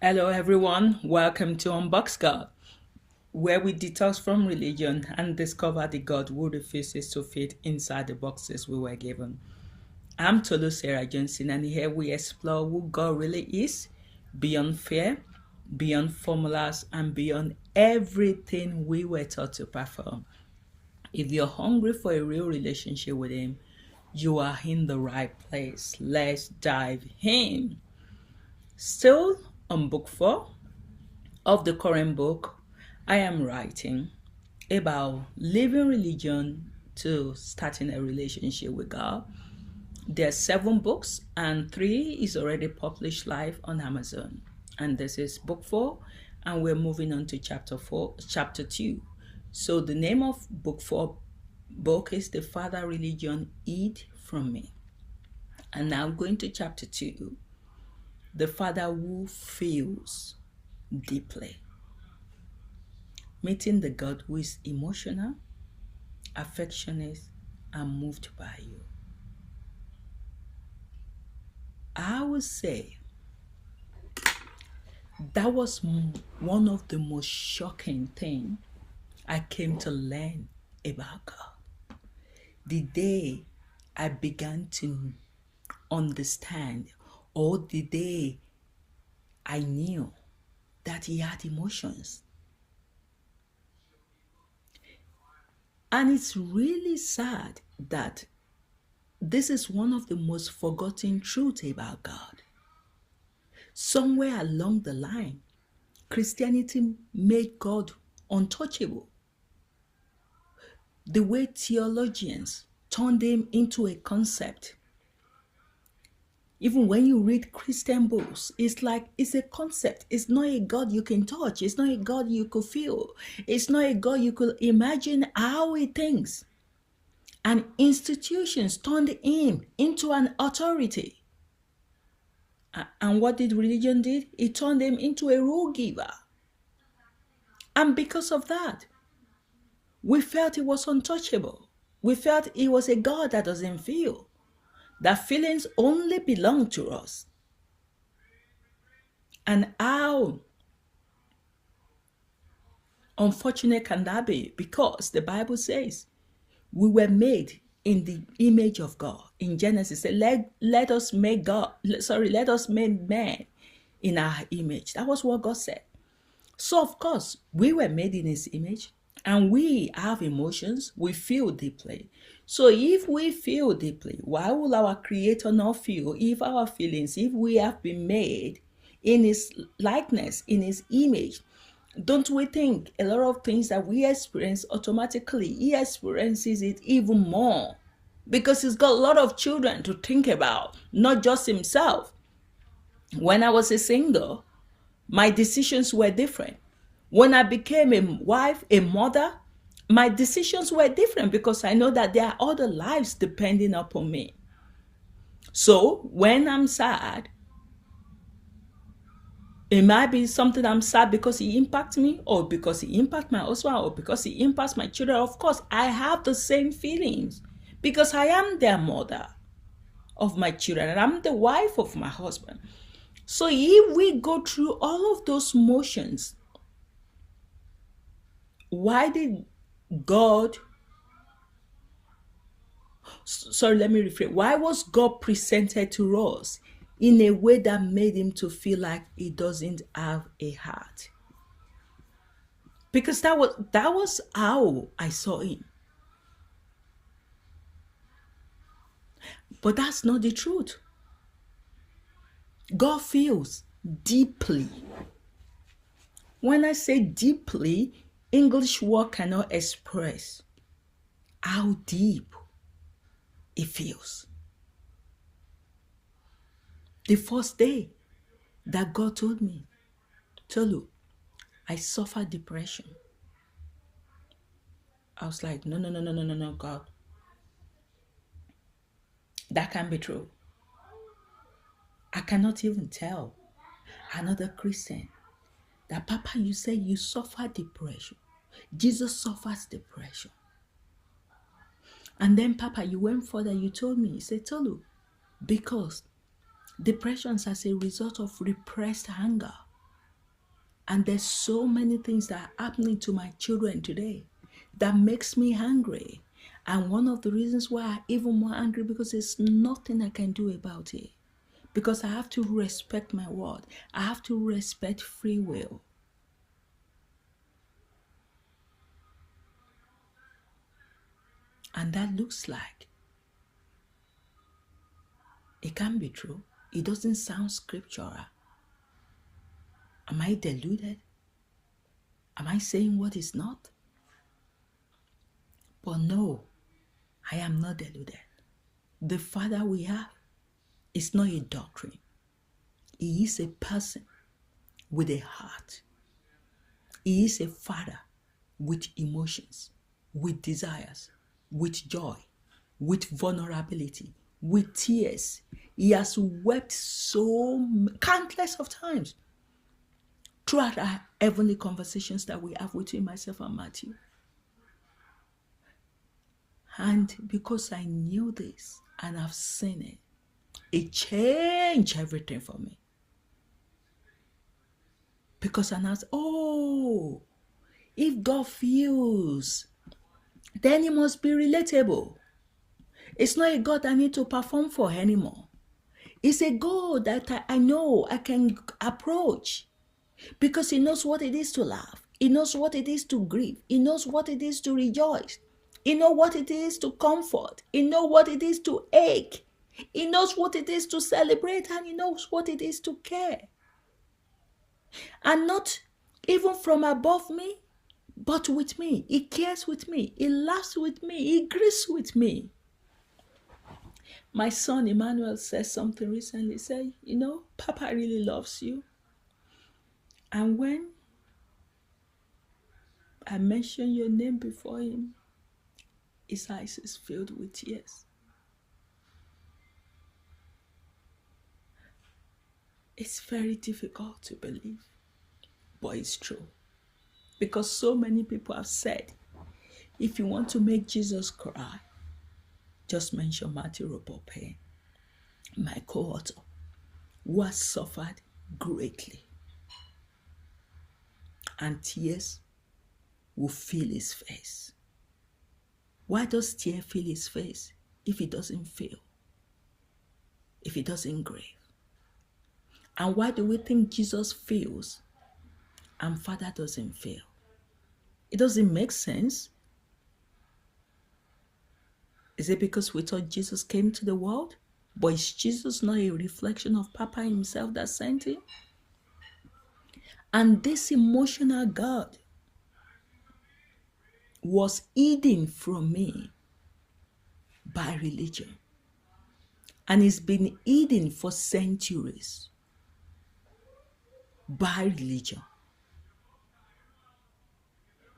Hello, everyone. Welcome to Unboxed God, where we detox from religion and discover the God who refuses to fit inside the boxes we were given. I'm Tolu Sarah Johnson, and here we explore who God really is beyond fear, beyond formulas, and beyond everything we were taught to perform. If you're hungry for a real relationship with Him, you are in the right place. Let's dive in. Still on book 4 of the current book I am writing about leaving religion to starting a relationship with God. There are 7 books and 3 is already published live on Amazon. And this is book 4 and we're moving on to chapter 2. So the name of book 4 book is The Father Religion Eat From Me. And now going to chapter 2. The Father Who Feels Deeply. Meeting the God who is emotional, affectionate, and moved by you. I would say that was one of the most shocking things I came to learn about God. The day I began to understand, or the day I knew that He had emotions. And it's really sad that this is one of the most forgotten truths about God. Somewhere along the line, Christianity made God untouchable. The way theologians turned Him into a concept. Even when you read Christian books, it's like it's a concept. It's not a God you can touch. It's not a God you could feel. It's not a God you could imagine how He thinks. And institutions turned Him into an authority. And what did religion did? It turned Him into a rule giver. And because of that, we felt He was untouchable. We felt He was a God that doesn't feel. That feelings only belong to us. And how unfortunate can that be? Because the Bible says we were made in the image of God. In Genesis, it said, let us make man in our image. That was what God said. So of course, we were made in His image and we have emotions, we feel deeply. So if we feel deeply, why will our Creator not feel if we have been made in His likeness, in His image? Don't we think a lot of things that we experience automatically, He experiences it even more? Because He's got a lot of children to think about, not just Himself. When I was a single, my decisions were different. When I became a wife, a mother, my decisions were different because I know that there are other lives depending upon me. So when I'm sad, it might be something I'm sad because He impacts me, or because He impacts my husband, or because He impacts my children. Of course, I have the same feelings because I am their mother of my children and I'm the wife of my husband. So if we go through all of those motions, why did God, let me rephrase, why was God presented to us in a way that made Him to feel like He doesn't have a heart? Because that was how I saw Him. But that's not the truth. God feels deeply. When I say deeply, English word cannot express how deep He feels. The first day that God told me, Tolu, I suffer depression. I was like, no, God. That can't be true. I cannot even tell another Christian that, Papa, you say you suffer depression. Jesus suffers depression. And then, Papa, you went further. You told me, you said, Tolu, because depression is as a result of repressed anger. And there's so many things that are happening to my children today that makes me angry. And one of the reasons why I'm even more angry, because there's nothing I can do about it. Because I have to respect my word. I have to respect free will. And that looks like it can be true. It doesn't sound scriptural. Am I deluded? Am I saying what is not? But no, I am not deluded. The Father we have is not a doctrine. He is a person with a heart. He is a Father with emotions, with desires, with joy, with vulnerability, with tears. He has wept so countless of times throughout our heavenly conversations that we have between myself and Matthew. And because I knew this and I've seen it, it changed everything for me. Because I now say, oh, if God feels, then he must be relatable. It's not a God I need to perform for anymore. It's a God that I know I can approach, because he knows what it is to laugh. He knows what it is to grieve. He knows what it is to rejoice. He knows what it is to comfort. He knows what it is to ache. He knows what it is to celebrate, and he knows what it is to care. And not even from above me, but with me. He cares with me. He laughs with me. He grieves with me. My son Emmanuel said something recently. He said, Papa really loves you. And when I mention your name before him, his eyes is filled with tears. It's very difficult to believe, but it's true. Because so many people have said, if you want to make Jesus cry, just mention Matthew Robope, my co-author, who has suffered greatly. And tears will fill his face. Why does tears fill his face if he doesn't feel? If he doesn't grieve? And why do we think Jesus feels and Father doesn't feel? It doesn't make sense. Is it because we thought Jesus came to the world? But is Jesus not a reflection of Papa himself that sent him? And this emotional God was hidden from me by religion. And it's been hidden for centuries by religion.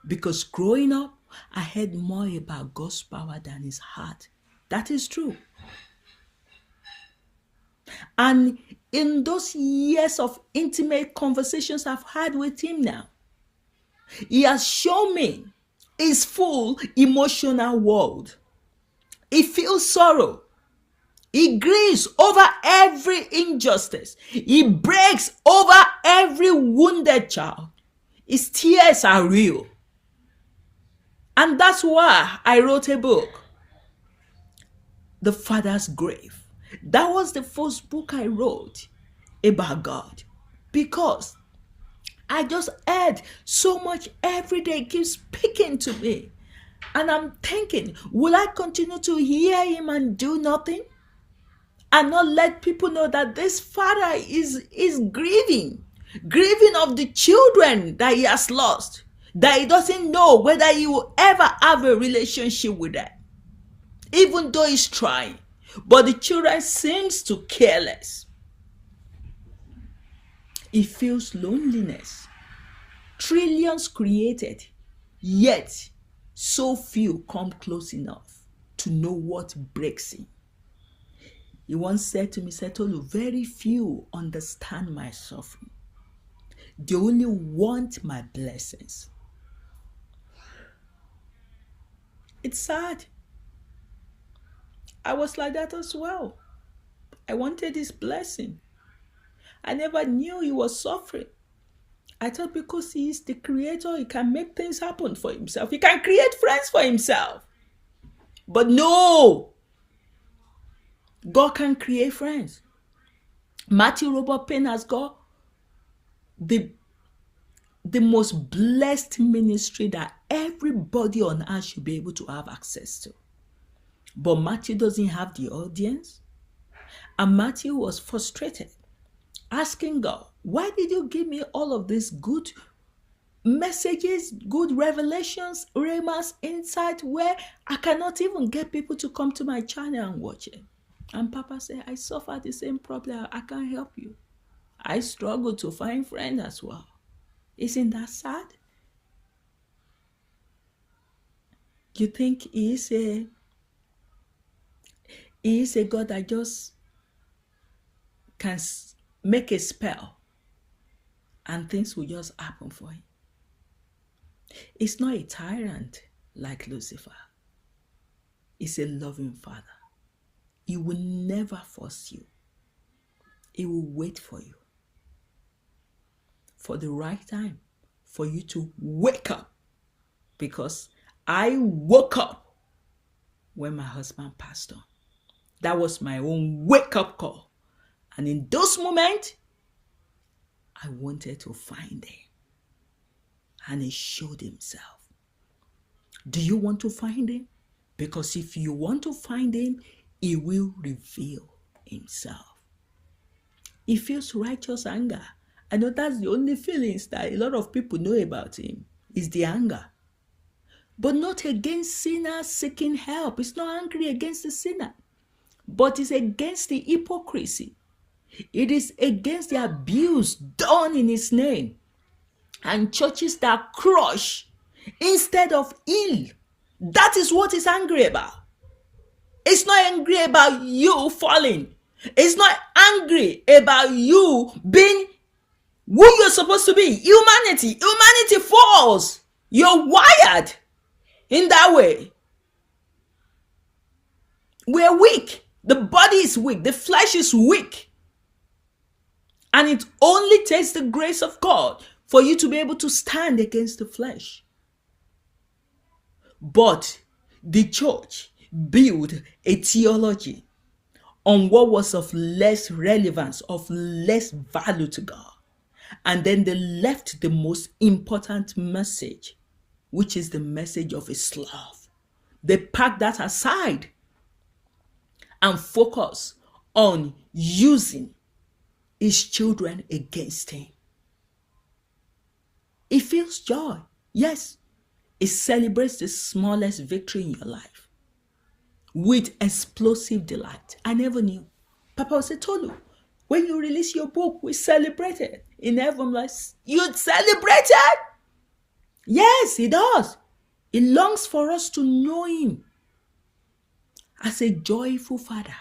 Because growing up, I heard more about God's power than his heart. That is true. And in those years of intimate conversations I've had with him now, he has shown me his full emotional world. He feels sorrow. He grieves over every injustice. He breaks over every wounded child. His tears are real. And that's why I wrote a book, The Father's Grave. That was the first book I wrote about God. Because I just heard so much every day. It keeps speaking to me. And I'm thinking, will I continue to hear him and do nothing? And not let people know that this father is grieving of the children that he has lost, that he doesn't know whether he will ever have a relationship with them, even though he's trying. But the children seems to care less. He feels loneliness. Trillions created, yet so few come close enough to know what breaks him. He once said to me, Tolu, very few understand my suffering. They only want my blessings. It's sad. I was like that as well. I wanted his blessing. I never knew he was suffering. I thought because he is the creator, he can make things happen for himself. He can create friends for himself. But no, God can create friends. Matthew Robert Payne has got the most blessed ministry that everybody on earth should be able to have access to. But Matthew doesn't have the audience. And Matthew was frustrated, asking God, why did you give me all of these good messages, good revelations, rhemas, insight, where I cannot even get people to come to my channel and watch it? And Papa said, I suffer the same problem. I can't help you. I struggle to find friends as well. Isn't that sad? You think he is a God that just can make a spell and things will just happen for him? It's not a tyrant like Lucifer. It's a loving Father. He will never force you. He will wait for you, for the right time, for you to wake up. Because I woke up when my husband passed on. That was my own wake-up call. And in those moments, I wanted to find him. And he showed himself. Do you want to find him? Because if you want to find him, he will reveal himself. He feels righteous anger. I know that's the only feelings that a lot of people know about him, is the anger. But not against sinners seeking help. It's not angry against the sinner, but it's against the hypocrisy. It is against the abuse done in his name. And churches that crush instead of heal. That is what he's angry about. It's not angry about you falling. It's not angry about you being who you're supposed to be. Humanity falls. You're wired in that way. We're weak. The body is weak. The flesh is weak. And it only takes the grace of God for you to be able to stand against the flesh. But the church built a theology on what was of less relevance, of less value to God. And then they left the most important message, which is the message of his love. They packed that aside and focus on using his children against him. It feels joy. Yes, it celebrates the smallest victory in your life with explosive delight. I never knew. Papa would say, Tolu, when you release your book, we celebrated. In heaven, like, you celebrated? Yes, he does. He longs for us to know him as a joyful Father,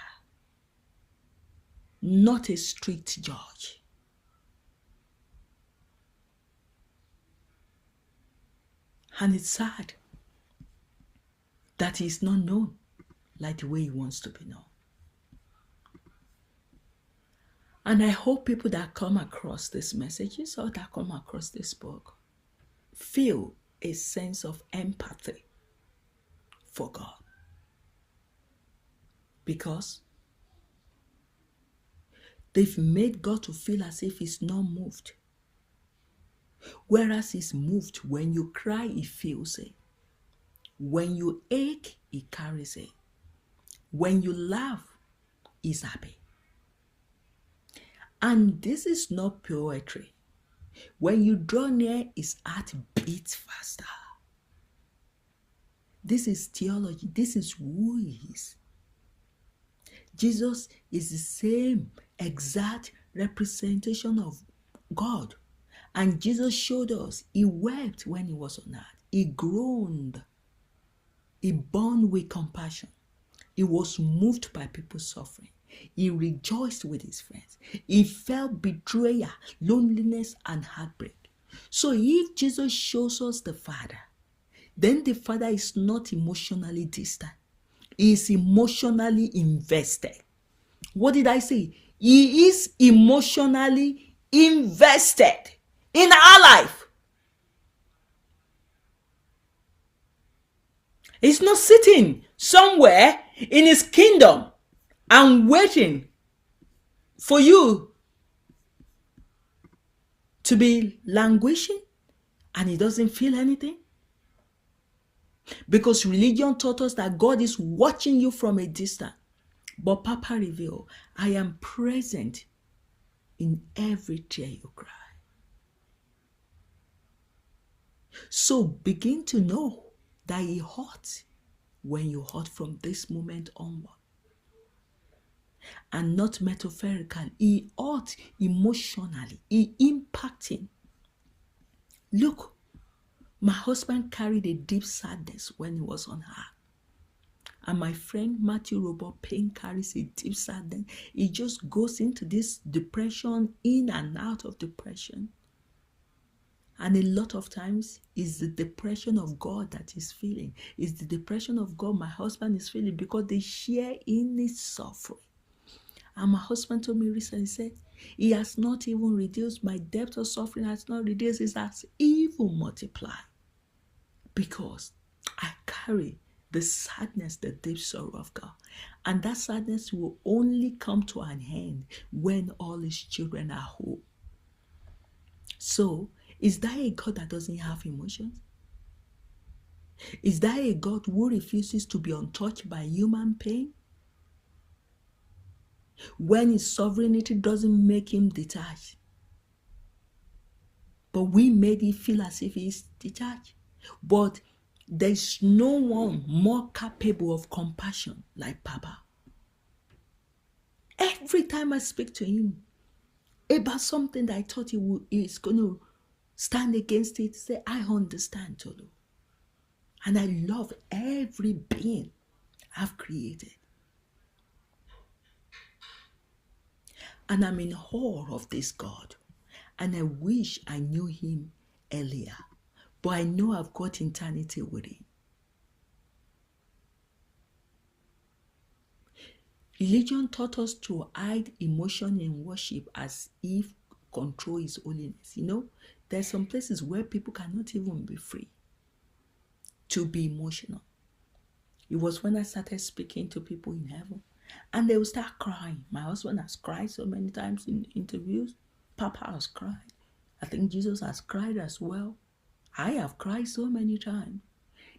not a strict judge. And it's sad that he's not known like the way he wants to be known. And I hope people that come across these messages or that come across this book feel a sense of empathy for God. Because they've made God to feel as if he's not moved. Whereas he's moved. When you cry, he feels it. When you ache, he carries it. When you laugh, he's happy. And this is not poetry. When you draw near, his heart beats faster. This is theology. This is who he is. Jesus is the same exact representation of God. And Jesus showed us, he wept when he was on earth. He groaned. He burned with compassion. He was moved by people's suffering. He rejoiced with his friends. He felt betrayal, loneliness, and heartbreak. So if Jesus shows us the Father, then the Father is not emotionally distant. He is emotionally invested. What did I say? He is emotionally invested in our life. He's not sitting somewhere in his kingdom and waiting for you to be languishing and he doesn't feel anything. Because religion taught us that God is watching you from a distance. But Papa revealed, I am present in every tear you cry. So begin to know that he hurts when you hurt from this moment onward. And not metaphorically, he hurt emotionally, he impacting. Look, my husband carried a deep sadness when he was on earth. And my friend Matthew Robert Payne carries a deep sadness. He just goes into this depression, in and out of depression. And a lot of times, it's the depression of God that he's feeling. It's the depression of God my husband is feeling because they share in his suffering. And my husband told me recently, he said, he has not even reduced, my depth of suffering has not reduced, it has even multiplied. Because I carry the sadness, the deep sorrow of God. And that sadness will only come to an end when all his children are whole. So, is that a God that doesn't have emotions? Is that a God who refuses to be untouched by human pain? When his sovereignty doesn't make him detached. But we made it feel as if he's detached. But there's no one more capable of compassion like Papa. Every time I speak to him about something that I thought he's going to stand against it, say, I understand, Tolu. And I love every being I've created. And I'm in awe of this God. And I wish I knew him earlier. But I know I've got eternity with him. Religion taught us to hide emotion in worship as if control is holiness. You know, there's some places where people cannot even be free to be emotional. It was when I started speaking to people in heaven and they will start crying. My husband has cried so many times in interviews. Papa has cried. I think Jesus has cried as well. I have cried so many times.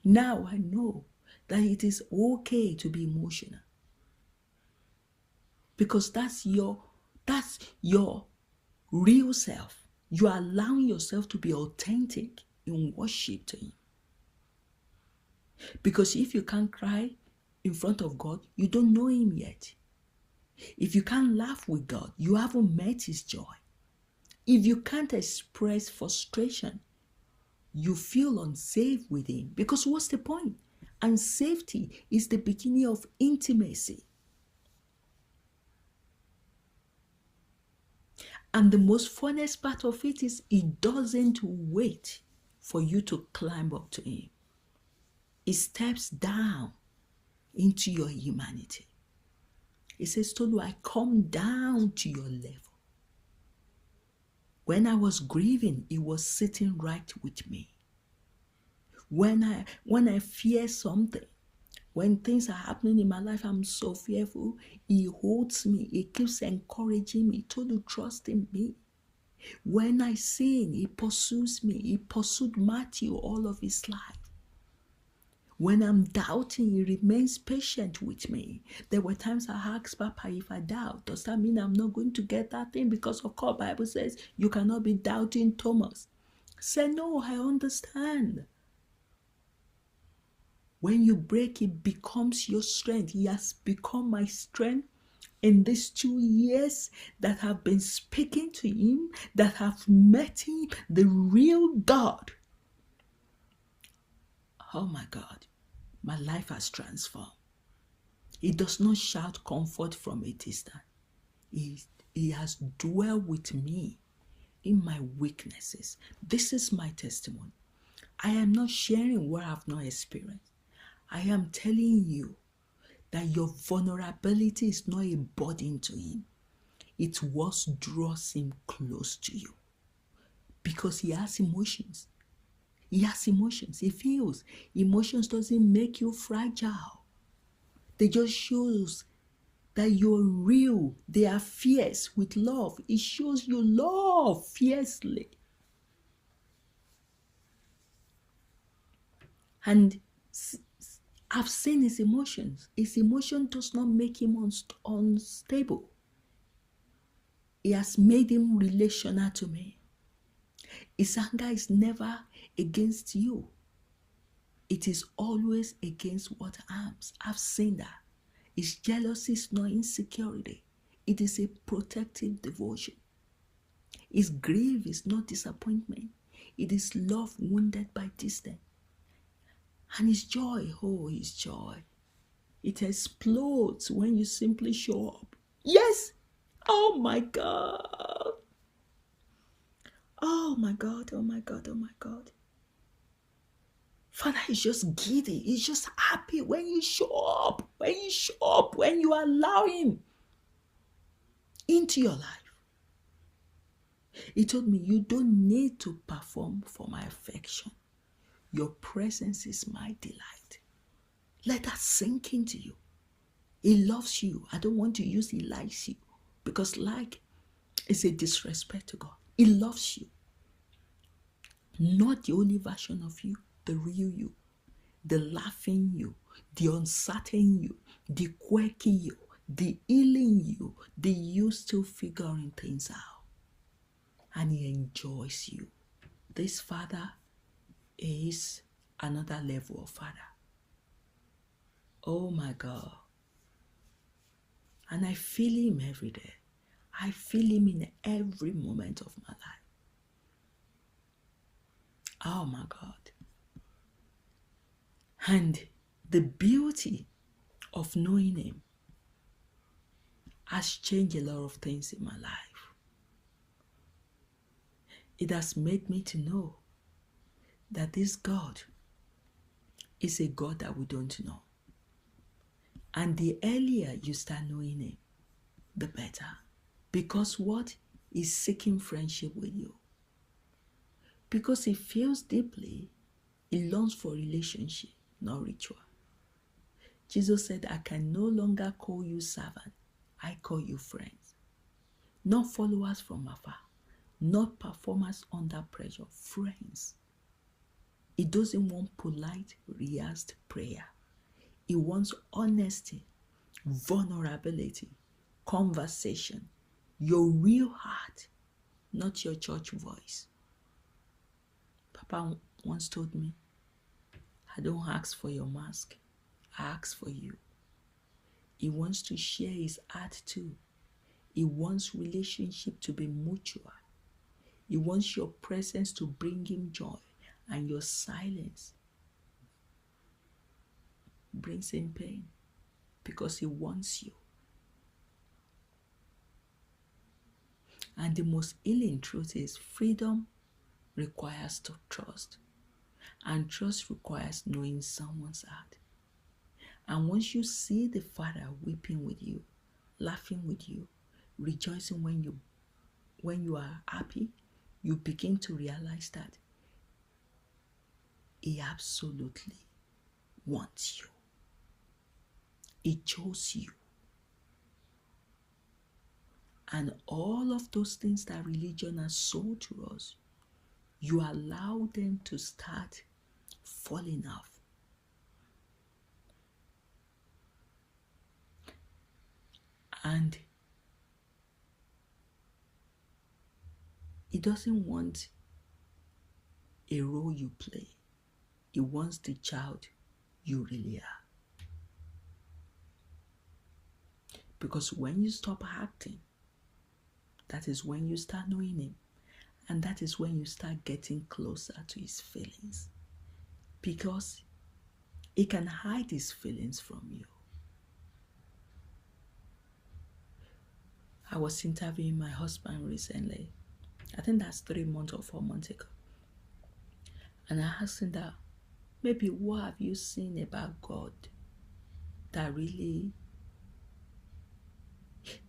Now I know that it is okay to be emotional. Because that's your real self. You are allowing yourself to be authentic in worship to him. Because if you can't cry in front of God, you don't know him yet. If you can't laugh with God, you haven't met his joy. If you can't express frustration, you feel unsafe with him. Because what's the point? And safety is the beginning of intimacy. And the most funnest part of it is he doesn't wait for you to climb up to him. He steps down into your humanity. He says, Tolu, I come down to your level. When I was grieving, he was sitting right with me. When I fear something, when things are happening in my life, I'm so fearful, he holds me. He keeps encouraging me. Tolu, trust in me. When I sin, he pursues me. He pursued Matthew all of his life. When I'm doubting, he remains patient with me. There were times I asked Papa, if I doubt, does that mean I'm not going to get that thing? Because of course, the Bible says you cannot be doubting Thomas. Say, no, I understand. When you break, it becomes your strength. He has become my strength in these 2 years that have been speaking to him, that have met him, the real God. Oh my God, my life has transformed. He does not shout comfort from a distance. He has dwelled with me in my weaknesses. This is my testimony. I am not sharing what I have not experienced. I am telling you that your vulnerability is not a burden to him. It's what draws him close to you. because he has emotions. He has emotions. He feels. Emotions doesn't make you fragile. They just shows that you're real. They are fierce with love. It shows you love fiercely. And I've seen his emotions. His emotion does not make him unstable. He has made him relational to me. His anger is never against you. It is always against what harms. I've seen that. His jealousy is not insecurity. It is a protective devotion. His grief is not disappointment. It is love wounded by distance. And his joy, oh, his joy. It explodes when you simply show up. Yes! Oh my God! Oh my God, oh my God, oh my God. Father is just giddy. He's just happy when you show up. When you show up, when you allow him into your life. He told me, you don't need to perform for my affection. Your presence is my delight. Let that sink into you. He loves you. I don't want to use he likes you, because like is a disrespect to God. He loves you. Not the only version of you, the real you, the laughing you, the uncertain you, the quirky you, the healing you, the you still figuring things out. And he enjoys you. This Father is another level of Father. Oh my God. And I feel him every day. I feel him in every moment of my life. Oh my God. And the beauty of knowing him has changed a lot of things in my life. It has made me to know that this God is a God that we don't know. And the earlier you start knowing him, the better. Because what? He's seeking friendship with you. Because he feels deeply, he longs for relationship, not ritual. Jesus said, I can no longer call you servant. I call you friends. Not followers from afar. Not performers under pressure. Friends. He doesn't want polite, rehearsed prayer. He wants honesty, vulnerability, conversation, your real heart, not your church voice. Papa once told me, I don't ask for your mask, I ask for you. He wants to share his heart too. He wants relationship to be mutual. He wants your presence to bring him joy, and your silence brings him pain, because he wants you. And the most healing truth is freedom requires to trust. And trust requires knowing someone's heart. And once you see the Father weeping with you, laughing with you, rejoicing when you are happy, you begin to realize that he absolutely wants you. He chose you. And all of those things that religion has sold to us, you allow them to start falling off. And he doesn't want a role you play. He wants the child you really are. Because when you stop acting, that is when you start knowing him. And that is when you start getting closer to his feelings. Because he can hide his feelings from you. I was interviewing my husband recently. I think that's 3 months or 4 months ago. And I asked him that, maybe what have you seen about God that really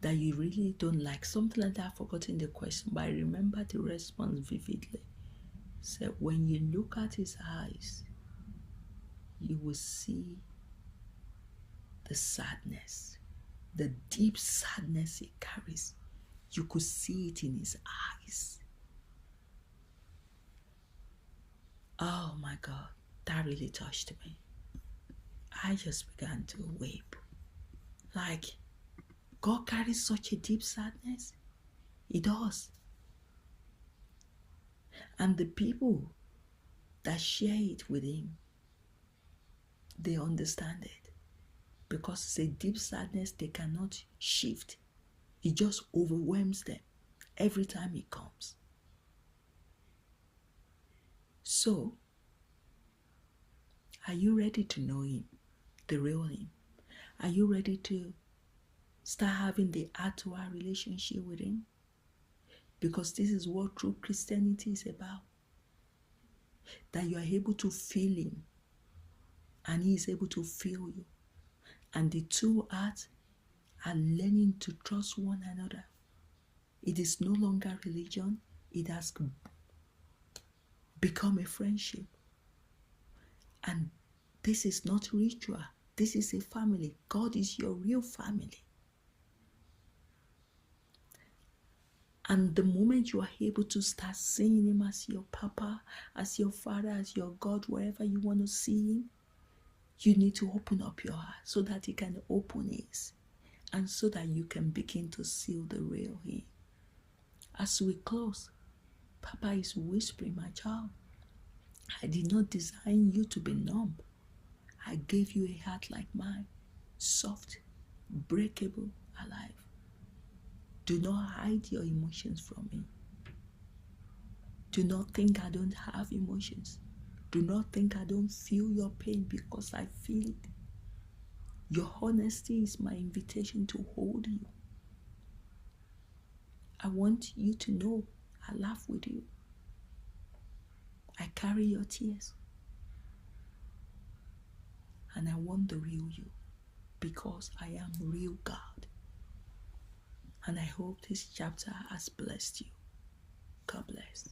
that you really don't like. Something like that, I've forgotten the question, but I remember the response vividly. Said, when you look at his eyes, you will see the sadness, the deep sadness he carries. You could see it in his eyes. Oh my God, that really touched me. I just began to weep. Like, God carries such a deep sadness. He does. And the people that share it with him, they understand it. Because it's a deep sadness they cannot shift. It just overwhelms them every time it comes. So, are you ready to know him, the real him? Are you ready to start having the heart-to-heart relationship with him? Because this is what true Christianity is about. That you are able to feel him and he is able to feel you. And the two hearts are learning to trust one another. It is no longer religion. It has become a friendship. And this is not ritual. This is a family. God is your real family. And the moment you are able to start seeing him as your papa, as your father, as your God, wherever you want to see him, you need to open up your heart so that he can open his. And so that you can begin to see the real him. As we close, Papa is whispering, my child, I did not design you to be numb. I gave you a heart like mine, soft, breakable, alive. Do not hide your emotions from me. Do not think I don't have emotions. Do not think I don't feel your pain, because I feel it. Your honesty is my invitation to hold you. I want you to know I laugh with you. I carry your tears. And I want the real you, because I am real God. And I hope this chapter has blessed you. God bless.